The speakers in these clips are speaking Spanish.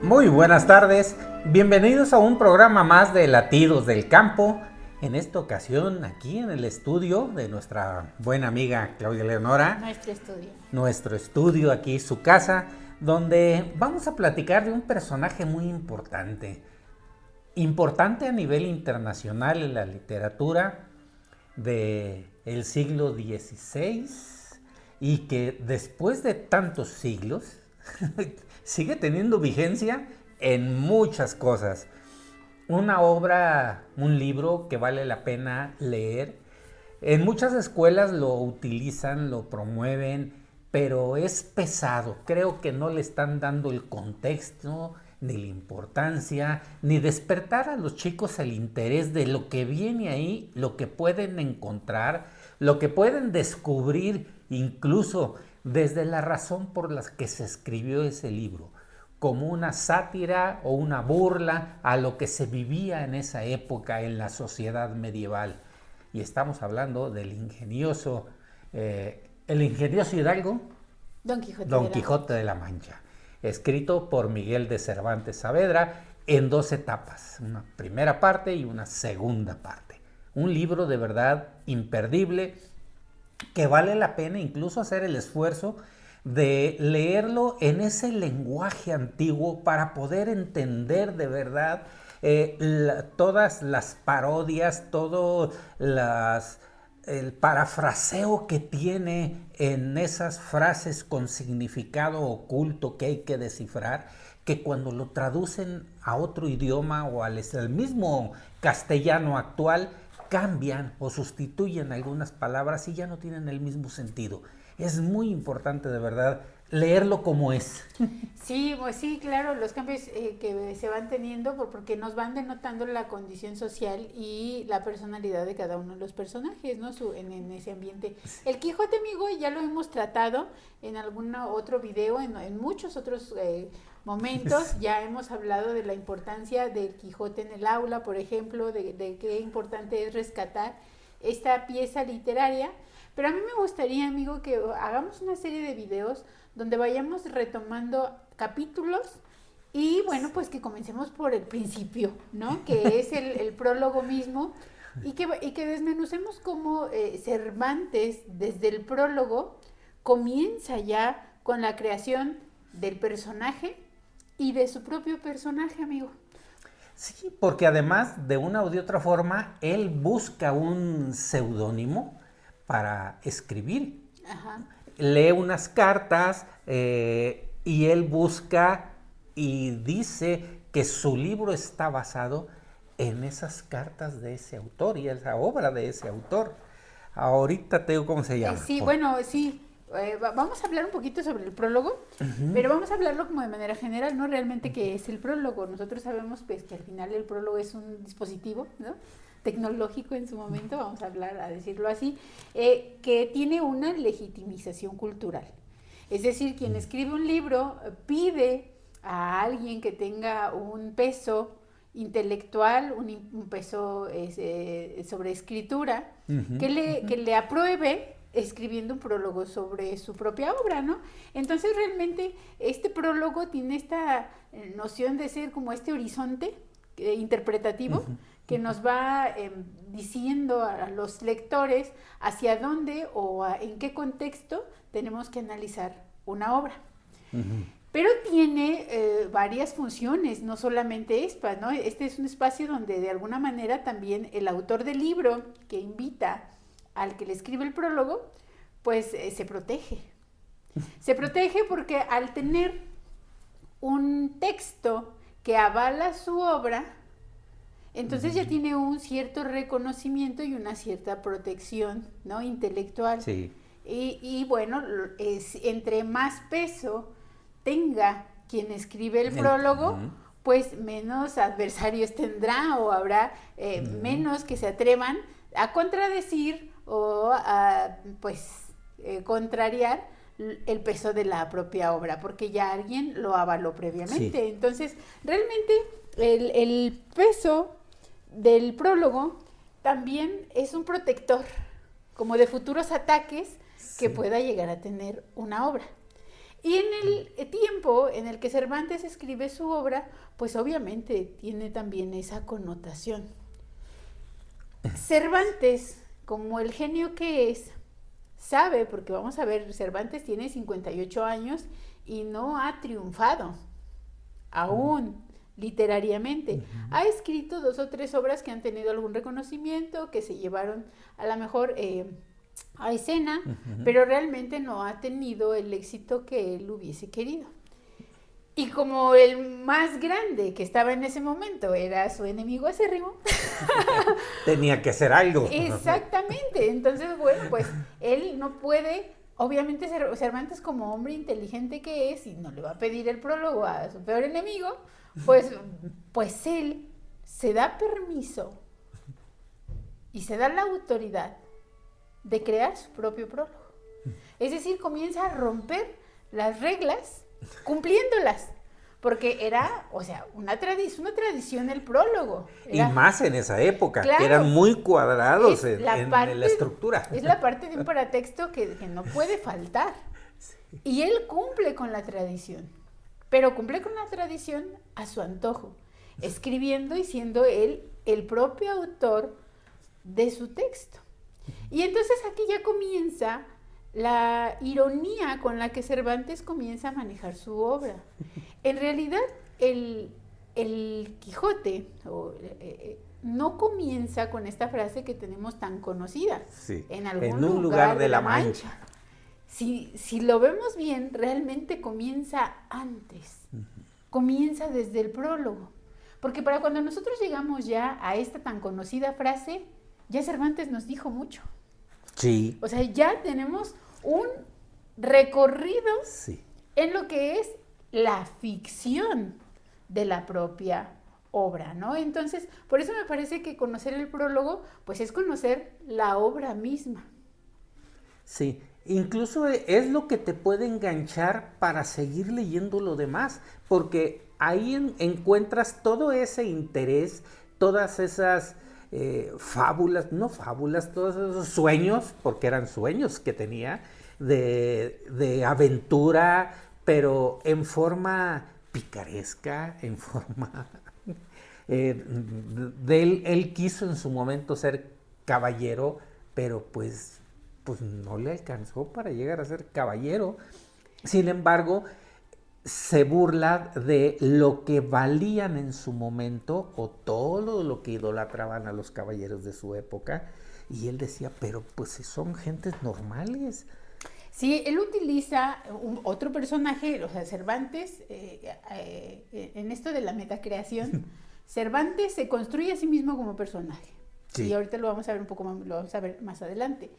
Muy buenas tardes, bienvenidos a un programa más de Latidos del Campo. En esta ocasión aquí en el estudio de nuestra buena amiga Claudia Leonora. Nuestro estudio aquí, su casa, donde vamos a platicar de un personaje muy importante. Importante a nivel internacional en la literatura del siglo XVI y que después de tantos siglos sigue teniendo vigencia en muchas cosas. Una obra, un libro que vale la pena leer. En muchas escuelas lo utilizan, lo promueven, pero es pesado. Creo que no le están dando el contexto, ni la importancia, ni despertar a los chicos el interés de lo que viene ahí, lo que pueden encontrar, lo que pueden descubrir incluso desde la razón por la que se escribió ese libro, como una sátira o una burla a lo que se vivía en esa época en la sociedad medieval. Y estamos hablando del ingenioso hidalgo Don Quijote de la Mancha, escrito por Miguel de Cervantes Saavedra en dos etapas, una primera parte y una segunda parte. Un libro de verdad imperdible, que vale la pena incluso hacer el esfuerzo de leerlo en ese lenguaje antiguo para poder entender de verdad todas las parodias, todo el parafraseo que tiene en esas frases con significado oculto que hay que descifrar, que cuando lo traducen a otro idioma o al mismo castellano actual, cambian o sustituyen algunas palabras y ya no tienen el mismo sentido. Es muy importante de verdad leerlo como es. Sí, pues sí, claro, los cambios que se van teniendo porque nos van denotando la condición social y la personalidad de cada uno de los personajes, ¿no? En ese ambiente. El Quijote, amigo, ya lo hemos tratado en algún otro video, en muchos otros momentos. Ya hemos hablado de la importancia del Quijote en el aula, por ejemplo, de qué importante es rescatar esta pieza literaria. Pero a mí me gustaría, amigo, que hagamos una serie de videos donde vayamos retomando capítulos y bueno, pues que comencemos por el principio, ¿no? Que es el prólogo mismo y que desmenucemos cómo Cervantes desde el prólogo comienza ya con la creación del personaje y de su propio personaje, amigo. Sí, porque además de una u de otra forma, él busca un seudónimo para escribir. Ajá. Lee unas cartas y él busca y dice que su libro está basado en esas cartas de ese autor y esa obra de ese autor. Ahorita te digo cómo se llama. Sí, bueno, sí. Vamos a hablar un poquito sobre el prólogo, pero vamos a hablarlo como de manera general, ¿no? Realmente, ¿qué es el prólogo? Nosotros sabemos pues que al final el prólogo es un dispositivo, ¿no? Tecnológico en su momento, vamos a hablar, a decirlo así, que tiene una legitimización cultural. Es decir, quien escribe un libro pide a alguien que tenga un peso intelectual, un peso sobre escritura, que le apruebe escribiendo un prólogo sobre su propia obra, ¿no? Entonces realmente este prólogo tiene esta noción de ser como este horizonte interpretativo que nos va diciendo a los lectores hacia dónde o en qué contexto tenemos que analizar una obra. Pero tiene varias funciones, no solamente esta, ¿no? Este es un espacio donde de alguna manera también el autor del libro que invita al que le escribe el prólogo, pues se protege. Se protege porque al tener un texto que avala su obra, entonces ya tiene un cierto reconocimiento y una cierta protección, ¿no? Intelectual. Sí. Y bueno, entre más peso tenga quien escribe el prólogo, pues menos adversarios tendrá o habrá menos que se atrevan a contradecir o a contrariar el peso de la propia obra, porque ya alguien lo avaló previamente. Sí. Entonces, realmente el peso del prólogo también es un protector, como de futuros ataques que pueda llegar a tener una obra. Y en el tiempo en el que Cervantes escribe su obra, pues obviamente tiene también esa connotación. Cervantes, como el genio que es, sabe, porque vamos a ver, Cervantes tiene 58 años y no ha triunfado aún literariamente. Ha escrito 2 o 3 obras que han tenido algún reconocimiento, que se llevaron a lo mejor a escena, pero realmente no ha tenido el éxito que él hubiese querido. Y como el más grande que estaba en ese momento era su enemigo acérrimo, tenía que hacer algo. Exactamente. Entonces, bueno, pues él no puede, obviamente Cervantes como hombre inteligente que es, y no le va a pedir el prólogo a su peor enemigo, pues él se da permiso y se da la autoridad de crear su propio prólogo. Es decir, comienza a romper las reglas cumpliéndolas, porque era, o sea, una tradición el prólogo. Y más en esa época, claro, que eran muy cuadrados en la estructura. Es la parte de un paratexto que no puede faltar. Sí. Y él cumple con la tradición, pero cumple con la tradición a su antojo, escribiendo y siendo él el propio autor de su texto. Y entonces aquí ya comienza la ironía con la que Cervantes comienza a manejar su obra. En realidad, el Quijote no comienza con esta frase que tenemos tan conocida, sí, en algún lugar de la Mancha. Si lo vemos bien, realmente comienza antes, comienza desde el prólogo. Porque para cuando nosotros llegamos ya a esta tan conocida frase, ya Cervantes nos dijo mucho. Sí. O sea, ya tenemos un recorrido sí. en lo que es la ficción de la propia obra, ¿no? Entonces, por eso me parece que conocer el prólogo, pues es conocer la obra misma. Sí, incluso es lo que te puede enganchar para seguir leyendo lo demás, porque ahí encuentras todo ese interés, todas esas todos esos sueños, porque eran sueños que tenía, de aventura, pero en forma picaresca, en forma... él quiso en su momento ser caballero, pero pues no le alcanzó para llegar a ser caballero. Sin embargo, se burla de lo que valían en su momento o todo lo que idolatraban a los caballeros de su época, y él decía, pero pues son gentes normales. Sí, él utiliza otro personaje, o sea, Cervantes, en esto de la metacreación, Cervantes se construye a sí mismo como personaje. Sí. Y ahorita lo vamos a ver un poco más, lo vamos a ver más adelante.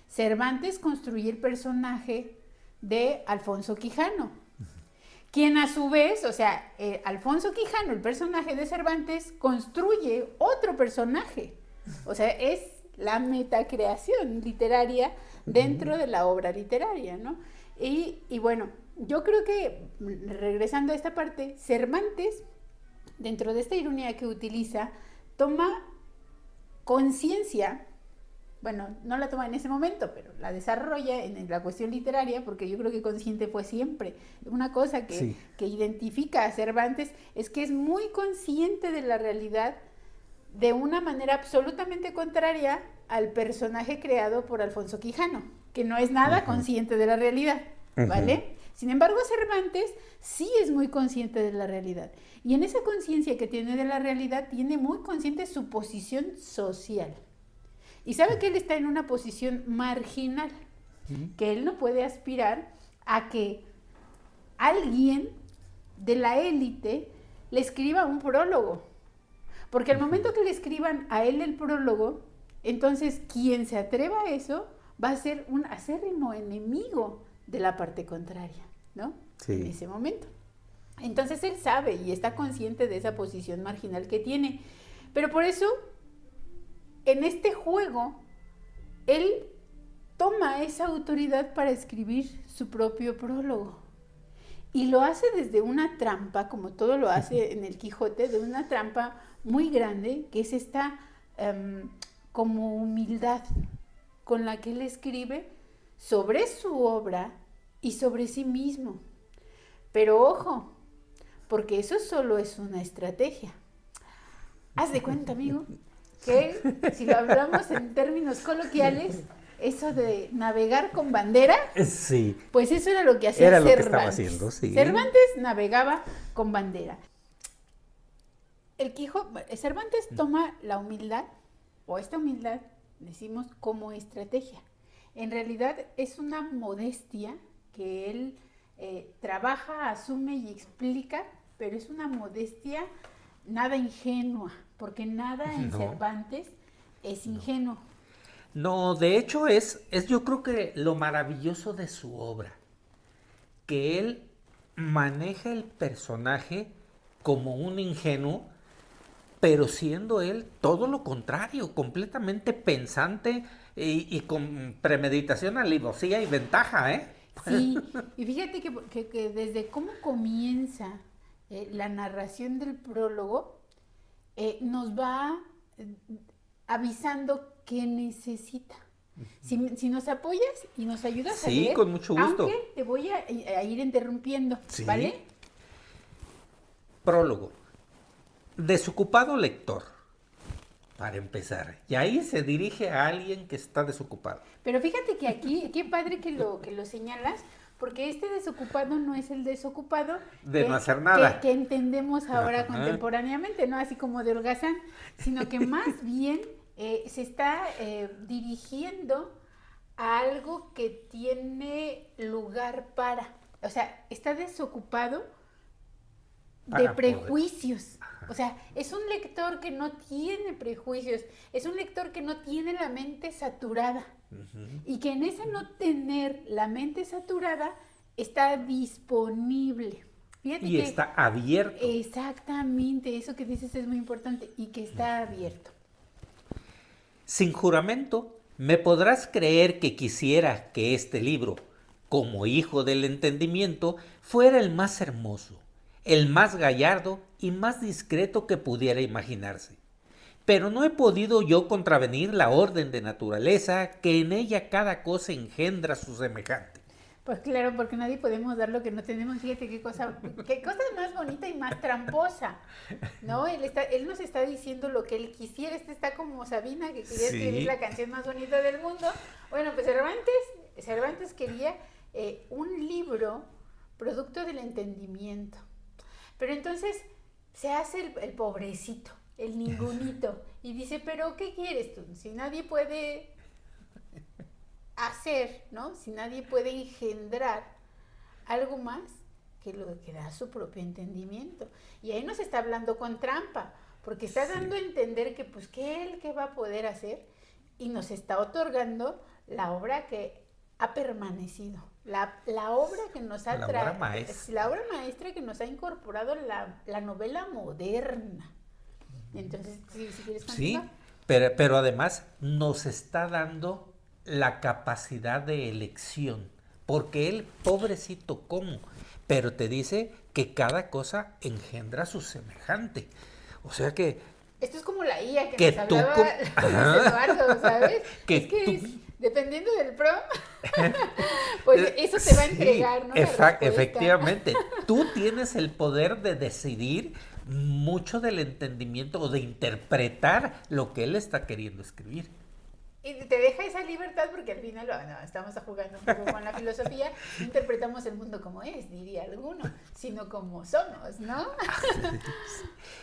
Cervantes construye el personaje de Alfonso Quijano, quien a su vez, o sea, Alfonso Quijano, el personaje de Cervantes, construye otro personaje. O sea, es la metacreación literaria dentro de la obra literaria, ¿no? Y bueno, yo creo que, regresando a esta parte, Cervantes, dentro de esta ironía que utiliza, toma conciencia, bueno, no la toma en ese momento, pero la desarrolla en la cuestión literaria, porque yo creo que consciente fue siempre. Una cosa que identifica a Cervantes es que es muy consciente de la realidad de una manera absolutamente contraria al personaje creado por Alfonso Quijano, que no es nada consciente de la realidad, ¿vale? Sin embargo, Cervantes sí es muy consciente de la realidad. Y en esa conciencia que tiene de la realidad, tiene muy consciente su posición social. Y sabe que él está en una posición marginal, que él no puede aspirar a que alguien de la élite le escriba un prólogo. Porque al momento que le escriban a él el prólogo, entonces quien se atreva a eso va a ser un acérrimo enemigo de la parte contraria, ¿no? Sí. En ese momento. Entonces él sabe y está consciente de esa posición marginal que tiene. Pero por eso, en este juego, él toma esa autoridad para escribir su propio prólogo. Y lo hace desde una trampa, como todo lo hace en el Quijote, de una trampa muy grande, que es esta como humildad con la que él escribe sobre su obra y sobre sí mismo. Pero ojo, porque eso solo es una estrategia. Haz de cuenta, amigo, que si lo hablamos en términos coloquiales, eso de navegar con bandera, sí, pues eso era lo que hacía era Cervantes. Lo que estaba haciendo, sí. Cervantes navegaba con bandera. Cervantes toma la humildad, o esta humildad, decimos, como estrategia. En realidad es una modestia que él trabaja, asume y explica, pero es una modestia nada ingenua, porque nada en Cervantes es ingenuo. No, de hecho es yo creo que lo maravilloso de su obra, que él maneja el personaje como un ingenuo, pero siendo él todo lo contrario, completamente pensante y con premeditación, alevosía y ventaja, ¿eh? Sí, y fíjate que desde cómo comienza la narración del prólogo, nos va avisando qué necesita. Si nos apoyas y nos ayudas a leer, con mucho gusto. Aunque te voy a ir interrumpiendo, sí. ¿Vale? Prólogo. Desocupado lector, para empezar. Y ahí se dirige a alguien que está desocupado. Pero fíjate que aquí, qué padre que lo señalas, porque este desocupado no es el desocupado de no hacer nada. Que entendemos ahora contemporáneamente, ¿no? Así como de holgazán, sino que más bien se está dirigiendo a algo que tiene lugar para. O sea, está desocupado de prejuicios. O sea, es un lector que no tiene prejuicios, es un lector que no tiene la mente saturada. Y que en ese no tener la mente saturada está disponible. Fíjate y que está abierto. Exactamente, eso que dices es muy importante, y que está abierto. Sin juramento, me podrás creer que quisiera que este libro, como hijo del entendimiento, fuera el más hermoso, el más gallardo y más discreto que pudiera imaginarse. Pero no he podido yo contravenir la orden de naturaleza que en ella cada cosa engendra su semejante. Pues claro, porque nadie podemos dar lo que no tenemos. Fíjate qué cosa más bonita y más tramposa, ¿no? Él nos está diciendo lo que él quisiera. Está como Sabina, que quería escribir la canción más bonita del mundo. Bueno, pues Cervantes quería un libro producto del entendimiento. Pero entonces se hace el pobrecito, el ningunito, y dice, pero ¿qué quieres tú? Si nadie puede hacer, ¿no? Si nadie puede engendrar algo más que lo que da su propio entendimiento. Y ahí nos está hablando con trampa, porque está dando a entender que pues ¿qué va a poder hacer? Y nos está otorgando la obra que ha permanecido, la obra que nos ha traído, la obra maestra que nos ha incorporado la novela moderna. Entonces, si quieres continuar. Sí, pero además nos está dando la capacidad de elección, porque él, pobrecito, ¿cómo? Pero te dice que cada cosa engendra su semejante. O sea que... Esto es como la IA que nos hablaba Eduardo, ¿sabes? Dependiendo del prompt, pues eso te va a entregar, ¿no? Efectivamente. Tú tienes el poder de decidir mucho del entendimiento o de interpretar lo que él está queriendo escribir. Y te deja esa libertad porque al final estamos jugando un poco con la filosofía, no interpretamos el mundo como es, diría alguno, sino como somos, ¿no?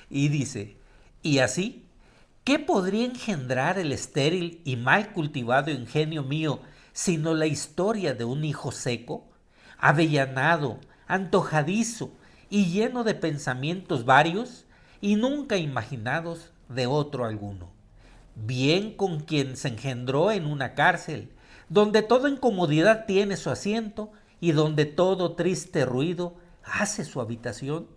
Y dice, y así, ¿qué podría engendrar el estéril y mal cultivado ingenio mío sino la historia de un hijo seco, avellanado, antojadizo y lleno de pensamientos varios y nunca imaginados de otro alguno? Bien con quien se engendró en una cárcel, donde toda incomodidad tiene su asiento y donde todo triste ruido hace su habitación.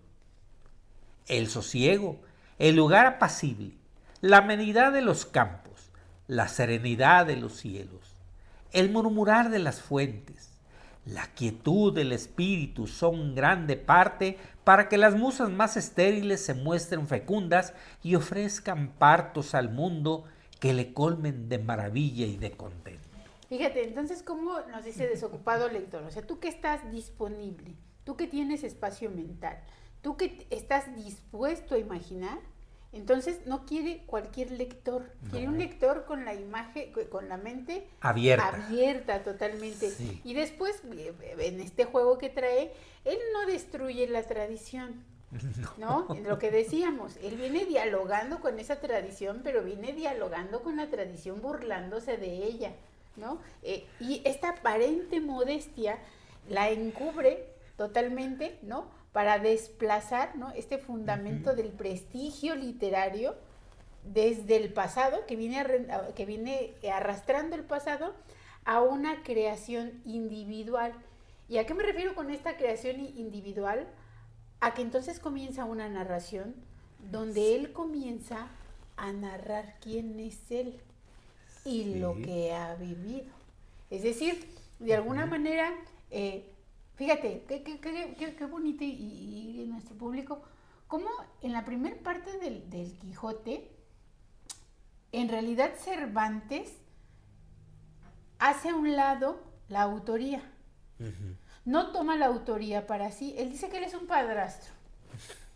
El sosiego, el lugar apacible, la amenidad de los campos, la serenidad de los cielos, el murmurar de las fuentes, la quietud del espíritu son grande parte para que las musas más estériles se muestren fecundas y ofrezcan partos al mundo que le colmen de maravilla y de contento. Fíjate, entonces, ¿cómo nos dice desocupado lector? O sea, tú que estás disponible, tú que tienes espacio mental, tú que estás dispuesto a imaginar, entonces no quiere cualquier lector, quiere un lector con la imagen, con la mente abierta totalmente. Sí. Y después, en este juego que trae, él no destruye la tradición, ¿no? Lo que decíamos, él viene dialogando con esa tradición, pero viene dialogando con la tradición burlándose de ella, ¿no? Y esta aparente modestia la encubre totalmente, ¿no? Para desplazar, ¿no? Este fundamento del prestigio literario desde el pasado, que viene arrastrando el pasado a una creación individual. ¿Y a qué me refiero con esta creación individual? A que entonces comienza una narración donde él comienza a narrar quién es él y lo que ha vivido. Es decir, de alguna manera... fíjate, qué bonito y nuestro público, cómo en la primera parte del Quijote, en realidad Cervantes hace a un lado la autoría. No toma la autoría para sí. Él dice que él es un padrastro,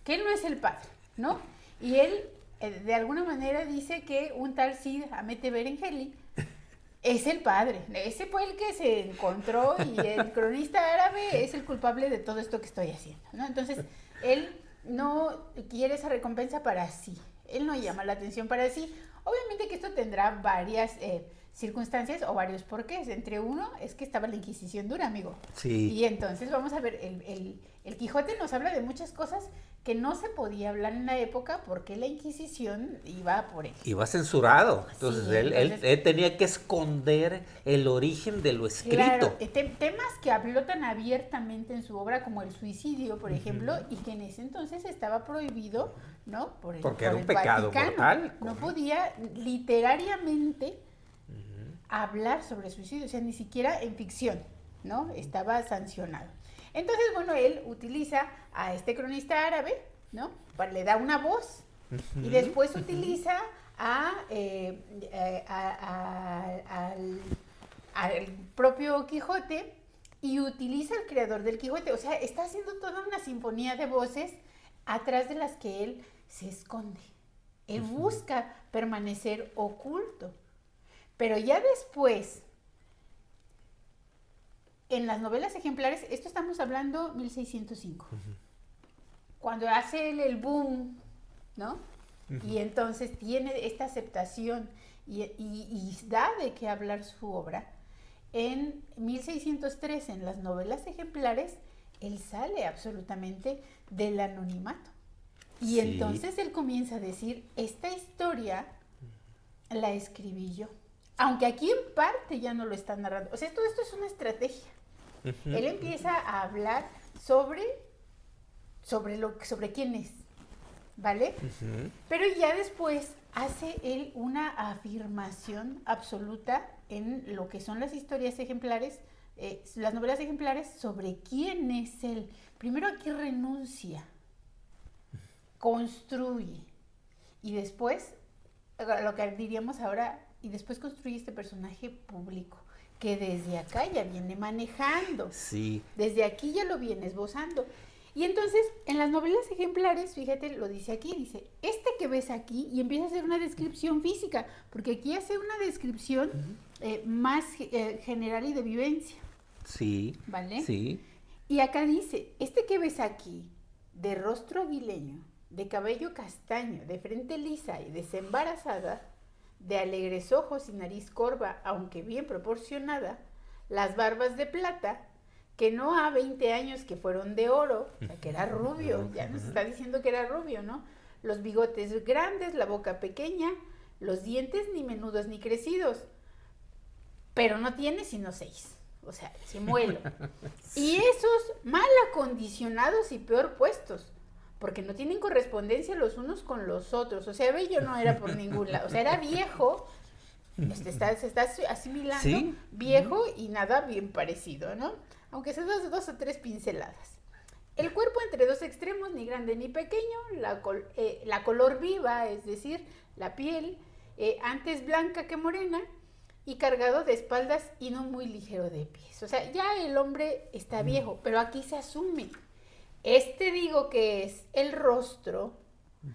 que él no es el padre, ¿no? Y él, de alguna manera, dice que un tal Cid Hamete Berengeli es el padre. Ese fue el que se encontró y el cronista árabe es el culpable de todo esto que estoy haciendo, ¿no? Entonces, él no quiere esa recompensa para sí. Él no llama la atención para sí. Obviamente que esto tendrá varias circunstancias o varios porqués. Entre uno es que estaba la Inquisición dura, amigo. Sí. Y entonces vamos a ver, el Quijote nos habla de muchas cosas que no se podía hablar en la época porque la Inquisición iba por él. Iba censurado. Entonces, sí, él tenía que esconder el origen de lo escrito. Claro, temas que habló tan abiertamente en su obra como el suicidio, por ejemplo, y que en ese entonces estaba prohibido, ¿no? Porque era un pecado mortal. No podía literariamente hablar sobre suicidio, o sea, ni siquiera en ficción, ¿no? Estaba sancionado. Entonces, bueno, él utiliza a este cronista árabe, ¿no? Le da una voz y después utiliza al propio Quijote y utiliza al creador del Quijote. O sea, está haciendo toda una sinfonía de voces atrás de las que él se esconde. Él busca permanecer oculto. Pero ya después, en las novelas ejemplares, esto estamos hablando 1605, cuando hace el boom, ¿no? Y entonces tiene esta aceptación y da de qué hablar su obra. En 1603, en las novelas ejemplares, él sale absolutamente del anonimato. Y entonces él comienza a decir, esta historia la escribí yo. Aunque aquí en parte ya no lo está narrando. O sea, todo esto es una estrategia. Él empieza a hablar sobre quién es, ¿vale? Pero ya después hace él una afirmación absoluta en lo que son las historias ejemplares, las novelas ejemplares, sobre quién es él. Primero aquí renuncia, construye, y después, lo que diríamos ahora, y después construye este personaje público, que desde acá ya viene manejando. Sí. Desde aquí ya lo viene esbozando. Y entonces, en las novelas ejemplares, fíjate, lo dice aquí, dice, este que ves aquí, y empieza a hacer una descripción física, porque aquí hace una descripción más general y de vivencia. Sí. ¿Vale? Sí. Y acá dice, este que ves aquí, de rostro aguileño, de cabello castaño, de frente lisa y desembarazada, de alegres ojos y nariz corva, aunque bien proporcionada, las barbas de plata, que no ha 20 años que fueron de oro, o sea, que era rubio, ya nos está diciendo que era rubio, ¿no? Los bigotes grandes, la boca pequeña, los dientes ni menudos ni crecidos, pero no tiene sino 6, o sea, chimuelo. Y esos mal acondicionados y peor puestos, porque no tienen correspondencia los unos con los otros. O sea, bello no era por ningún lado. O sea, era viejo, se está asimilando, ¿sí? Viejo y nada bien parecido, ¿no? Aunque se da 2 o 3 pinceladas. El cuerpo entre dos extremos, ni grande ni pequeño, la color viva, es decir, la piel, antes blanca que morena, y cargado de espaldas y no muy ligero de pies. O sea, ya el hombre está viejo, pero aquí se asume. digo que es el rostro.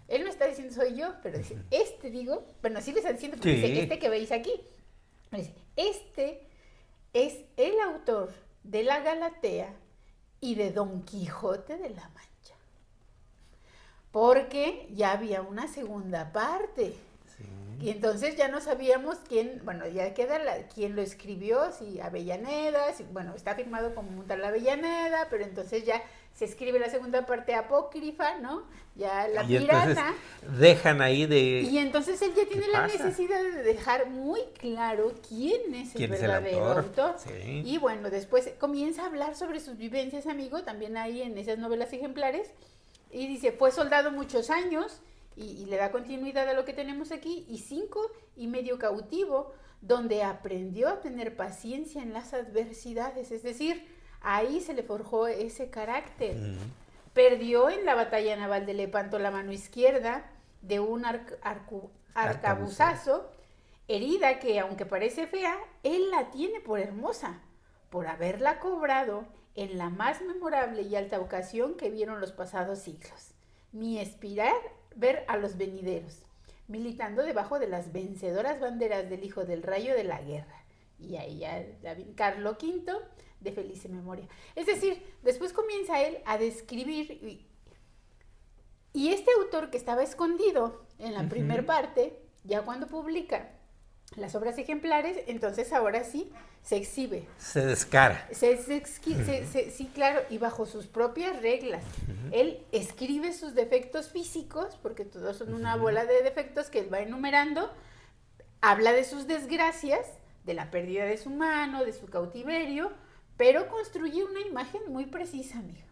Él no está diciendo soy yo, pero dice, digo, bueno, así le está diciendo, porque dice, que veis aquí. Dice, este es el autor de la Galatea y de Don Quijote de la Mancha. Porque ya había una segunda parte. Y entonces ya no sabíamos quién, bueno, ya queda quién lo escribió, si Avellaneda, bueno, está firmado como tal Avellaneda, pero entonces ya se escribe la segunda parte apócrifa, ¿no? Ya la pirata. Dejan ahí de... Y entonces él ya tiene la necesidad de dejar muy claro quién es el verdadero autor. Sí. Y bueno, después comienza a hablar sobre sus vivencias, amigo, también ahí en esas novelas ejemplares, y dice, fue soldado muchos años, y le da continuidad a lo que tenemos aquí, y 5 y medio cautivo, donde aprendió a tener paciencia en las adversidades, es decir, ahí se le forjó ese carácter. Perdió en la batalla naval de Lepanto la mano izquierda de un arcabuzazo, herida que aunque parece fea, él la tiene por hermosa, por haberla cobrado en la más memorable y alta ocasión que vieron los pasados siglos, ni expirar ver a los venideros, militando debajo de las vencedoras banderas del hijo del rayo de la guerra. Y ahí ya Carlo V, de feliz memoria. Es decir, después comienza él a describir, y este autor que estaba escondido en la primer parte, ya cuando publica las obras ejemplares, entonces ahora sí se exhibe. Se descara. Sí, claro, y bajo sus propias reglas. Él escribe sus defectos físicos, porque todos son una bola de defectos que él va enumerando, habla de sus desgracias, de la pérdida de su mano, de su cautiverio, pero construye una imagen muy precisa, amigo.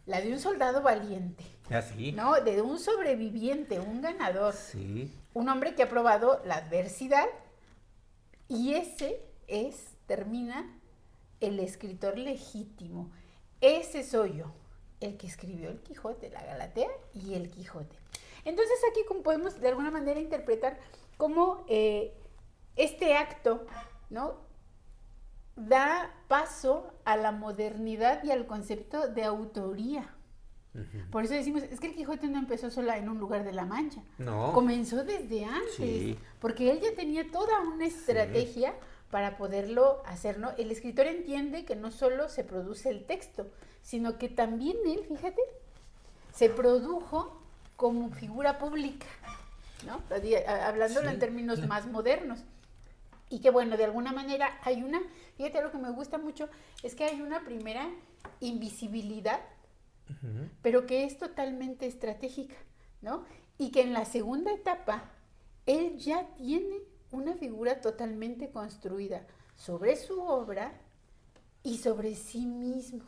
La de un soldado valiente. ¿Así? ¿No? De un sobreviviente, un ganador. Sí. Un hombre que ha probado la adversidad, y termina el escritor legítimo. Ese soy yo, el que escribió el Quijote, la Galatea y el Quijote. Entonces aquí podemos de alguna manera interpretar cómo este acto, ¿no?, da paso a la modernidad y al concepto de autoría. Por eso decimos, es que el Quijote no empezó sola en un lugar de la Mancha. No. Comenzó desde antes, porque él ya tenía toda una estrategia para poderlo hacer, ¿no? El escritor entiende que no solo se produce el texto, sino que también él, fíjate, se produjo como figura pública, ¿no? Hablándolo en términos más modernos. Y que bueno, de alguna manera hay fíjate, lo que me gusta mucho es que hay una primera invisibilidad, pero que es totalmente estratégica, ¿no? Y que en la segunda etapa, él ya tiene una figura totalmente construida sobre su obra y sobre sí mismo,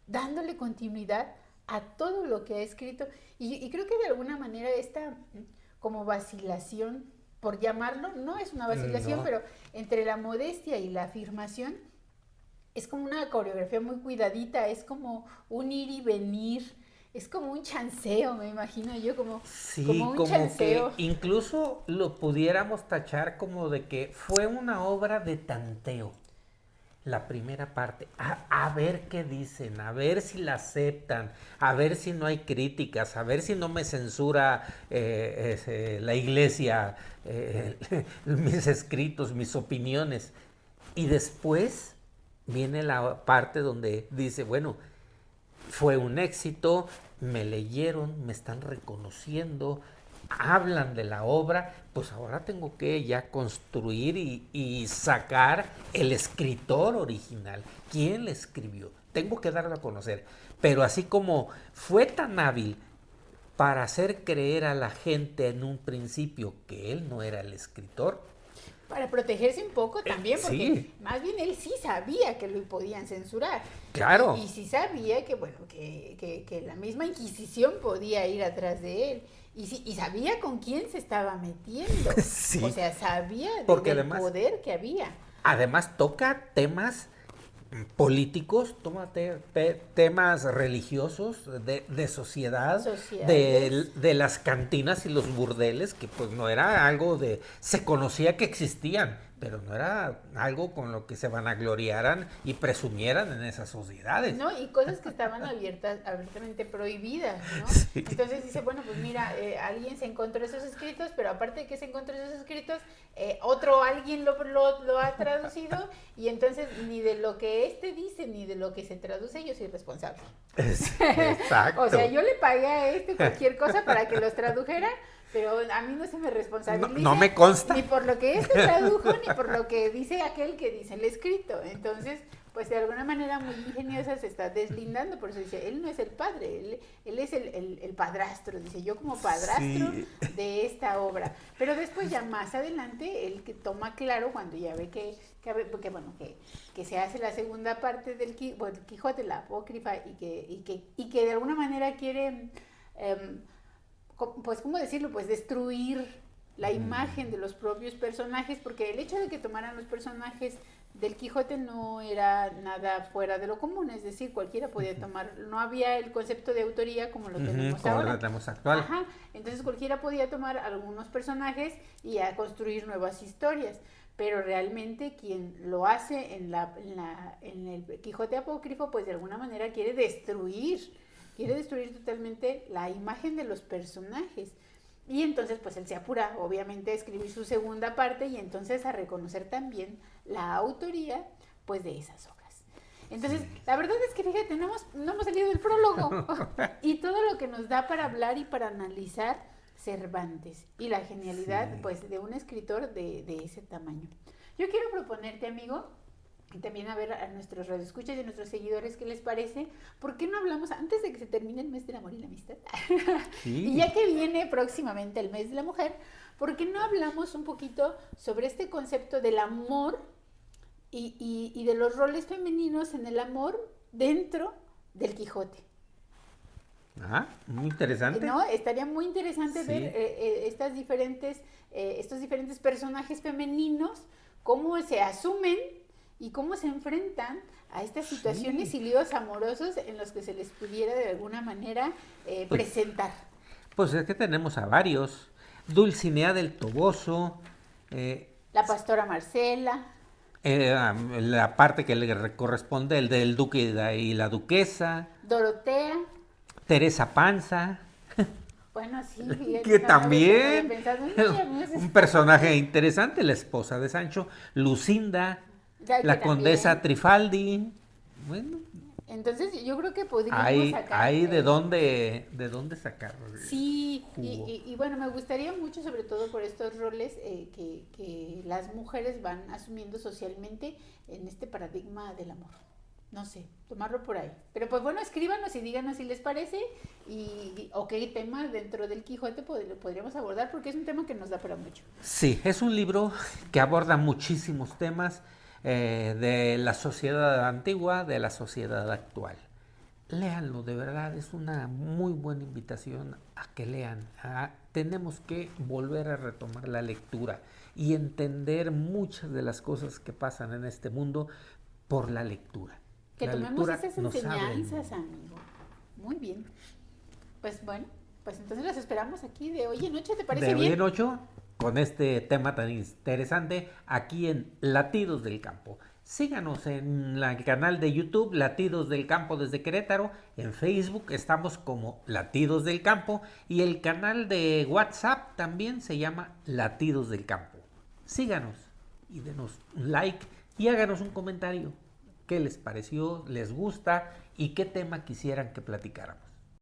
dándole continuidad a todo lo que ha escrito. Y creo que de alguna manera esta como vacilación, por llamarlo, no es una vacilación, pero entre la modestia y la afirmación, es como una coreografía muy cuidadita, es como un ir y venir, es como un chanceo, me imagino yo, como un chanceo. Que incluso lo pudiéramos tachar como de que fue una obra de tanteo. La primera parte, a ver qué dicen, a ver si la aceptan, a ver si no hay críticas, a ver si no me censura la iglesia, mis escritos, mis opiniones. Y después viene la parte donde dice, bueno, fue un éxito, me leyeron, me están reconociendo, hablan de la obra, pues ahora tengo que ya construir y sacar el escritor original. ¿Quién le escribió? Tengo que darlo a conocer. Pero así como fue tan hábil para hacer creer a la gente en un principio que él no era el escritor. Para protegerse un poco también, porque más bien él sí sabía que lo podían censurar. Claro. Y sí sabía que, bueno, que la misma Inquisición podía ir atrás de él. Y sabía con quién se estaba metiendo. O sea, sabía del poder que había. Además toca temas políticos, toma temas religiosos, de sociedad, de las cantinas y los burdeles, que pues no era algo se conocía que existían, pero no era algo con lo que se vanagloriaran y presumieran en esas sociedades. No, y cosas que estaban abiertamente prohibidas, ¿no? Sí. Entonces dice, bueno, pues mira, alguien se encontró esos escritos, pero aparte de que se encontró esos escritos, otro alguien lo ha traducido, y entonces ni de lo que este dice, ni de lo que se traduce, yo soy responsable. Exacto. O sea, yo le pagué a cualquier cosa para que los tradujera, pero a mí no se me responsabiliza. No me consta. Ni por lo que este tradujo, ni por lo que dice aquel que dice el escrito. Entonces, pues de alguna manera muy ingeniosa se está deslindando. Por eso dice, él no es el padre, él es el padrastro. Dice, yo como padrastro de esta obra. Pero después ya más adelante, él que toma claro cuando ya ve que se hace la segunda parte del Quijote, la apócrifa, y que de alguna manera quiere... pues, ¿cómo decirlo? Pues destruir la imagen de los propios personajes, porque el hecho de que tomaran los personajes del Quijote no era nada fuera de lo común, es decir, cualquiera podía tomar, no había el concepto de autoría como lo tenemos ahora. Como lo tenemos actual. Ajá, entonces cualquiera podía tomar algunos personajes y a construir nuevas historias, pero realmente quien lo hace en el Quijote apócrifo, pues de alguna manera quiere destruir totalmente la imagen de los personajes. Y entonces pues él se apura obviamente a escribir su segunda parte y entonces a reconocer también la autoría pues de esas obras. Entonces la verdad es que fíjate, no hemos salido del prólogo y todo lo que nos da para hablar y para analizar Cervantes y la genialidad pues de un escritor de ese tamaño. Yo quiero proponerte, amigo, y también a ver a nuestros radioescuchas y a nuestros seguidores qué les parece. ¿Por qué no hablamos antes de que se termine el mes del amor y la amistad? Sí. Y ya que viene próximamente el mes de la mujer, ¿por qué no hablamos un poquito sobre este concepto del amor y de los roles femeninos en el amor dentro del Quijote? Ah, muy interesante. ¿No? Estaría muy interesante ver estos diferentes personajes femeninos, cómo se asumen y cómo se enfrentan a estas situaciones y líos amorosos en los que se les pudiera de alguna manera presentar. Pues es que tenemos a varios. Dulcinea del Toboso. La pastora Marcela. La parte que le corresponde, el del duque y la duquesa. Dorotea. Teresa Panza. Bueno, sí. Que también un personaje interesante, la esposa de Sancho. Lucinda. La condesa Trifaldi. Bueno. Entonces yo creo que podríamos sacar. Hay de dónde sacar. Sí, y bueno, me gustaría mucho, sobre todo por estos roles que las mujeres van asumiendo socialmente en este paradigma del amor. No sé, tomarlo por ahí. Pero pues bueno, escríbanos y díganos si les parece o qué tema dentro del Quijote podríamos abordar, porque es un tema que nos da para mucho. Sí, es un libro que aborda muchísimos temas de la sociedad antigua, de la sociedad actual. Léanlo, de verdad, es una muy buena invitación a que lean. Tenemos que volver a retomar la lectura y entender muchas de las cosas que pasan en este mundo por la lectura. Que tomemos esas enseñanzas, amigo. Muy bien. Pues bueno, pues entonces las esperamos aquí de hoy en noche, ¿te parece bien? De hoy en noche, con este tema tan interesante, aquí en Latidos del Campo. Síganos en el canal de YouTube, Latidos del Campo desde Querétaro. En Facebook estamos como Latidos del Campo. Y el canal de WhatsApp también se llama Latidos del Campo. Síganos y denos un like y háganos un comentario. ¿Qué les pareció? ¿Les gusta? ¿Y qué tema quisieran que platicáramos?